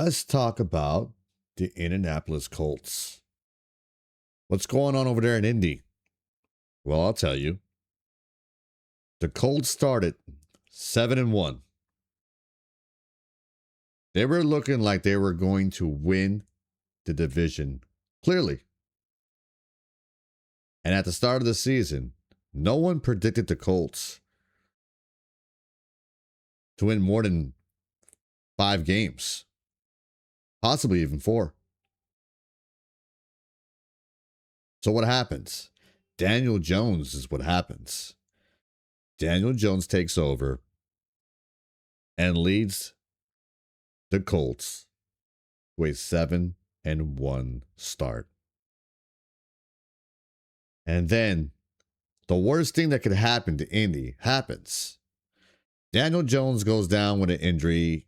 let's talk about the Indianapolis Colts. What's going on over there in Indy? Well, I'll tell you. The Colts started 7-1. They were looking like they were going to win the division, clearly. And at the start of the season, no one predicted the Colts to win more than 5 games, possibly even 4. So what happens? Daniel Jones is what happens. Daniel Jones takes over and leads the Colts to a 7-1 start. And then the worst thing that could happen to Indy happens. Daniel Jones goes down with an injury.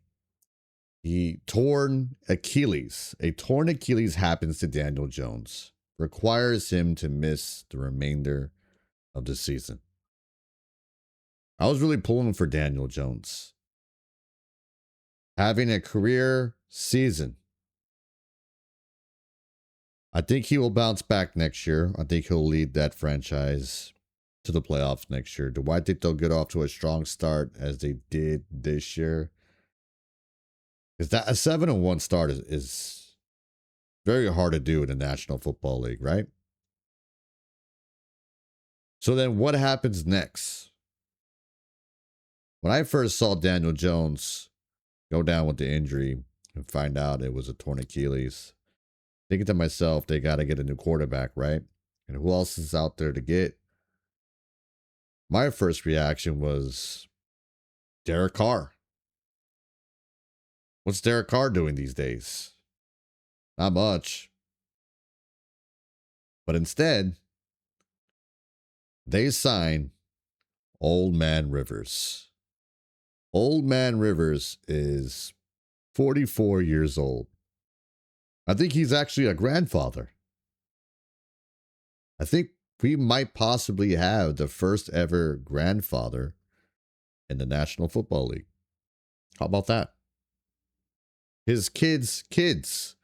He torn Achilles. A torn Achilles happens to Daniel Jones. Requires him to miss the remainder of the season. I was really pulling for Daniel Jones. Having a career season. I think he will bounce back next year. I think he'll lead that franchise to the playoffs next year. Do I think they'll get off to a strong start as they did this year? Because that a 7-1 start is very hard to do in the National Football League, right? So then what happens next? When I first saw Daniel Jones go down with the injury and find out it was a torn Achilles, thinking to myself, they got to get a new quarterback, right? And who else is out there to get? My first reaction was Derek Carr. What's Derek Carr doing these days? Not much. But instead, they sign Old Man Rivers. Old Man Rivers is 44 years old. I think he's actually a grandfather. I think we might possibly have the first ever grandfather in the National Football League. How about that? His kids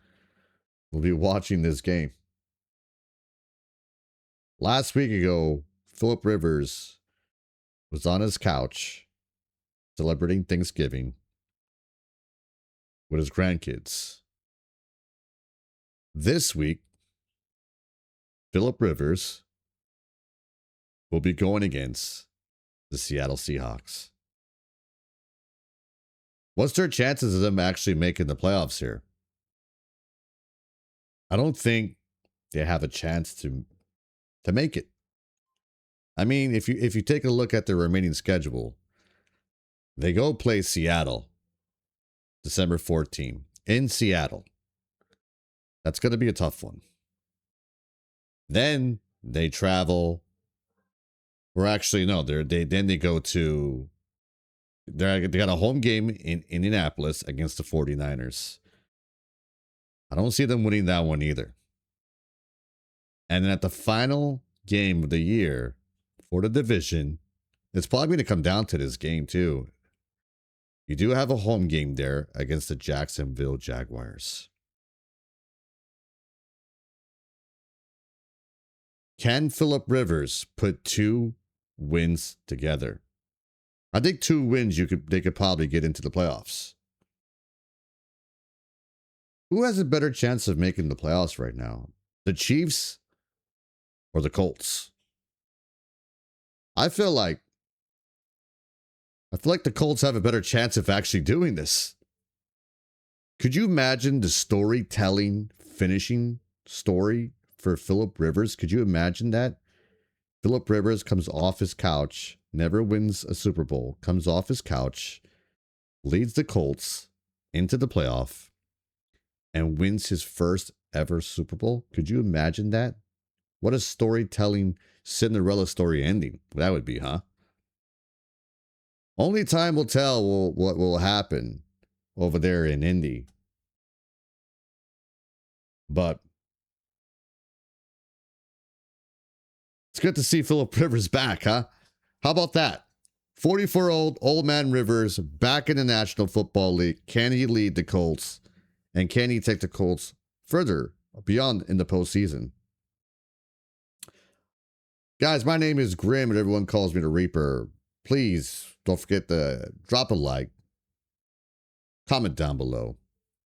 will be watching this game. Last week ago, Phillip Rivers was on his couch celebrating Thanksgiving with his grandkids. This week, Phillip Rivers will be going against the Seattle Seahawks. What's their chances of them actually making the playoffs here? I don't think they have a chance to make it. I mean, if you take a look at the remaining schedule, they go play Seattle December 14th in Seattle. That's going to be a tough one. Then they travel. Or actually, no, they go to. They got a home game in Indianapolis against the 49ers. I don't see them winning that one either. And then at the final game of the year for the division, it's probably going to come down to this game too. You do have a home game there against the Jacksonville Jaguars. Can Phillip Rivers put 2 wins together? I think 2 wins they could probably get into the playoffs. Who has a better chance of making the playoffs right now? The Chiefs or the Colts? I feel like the Colts have a better chance of actually doing this. Could you imagine the storytelling, finishing story for Phillip Rivers? Could you imagine that? Phillip Rivers comes off his couch, never wins a Super Bowl, comes off his couch, leads the Colts into the playoff, and wins his first ever Super Bowl. Could you imagine that? What a storytelling Cinderella story ending that would be, huh? Only time will tell what will happen over there in Indy. But it's good to see Phillip Rivers back, huh? How about that? 44-year-old Old Man Rivers back in the National Football League. Can he lead the Colts And can he take the Colts further beyond in the postseason? Guys, my name is Grim and everyone calls me the Reaper. Please don't forget to drop a like, comment down below.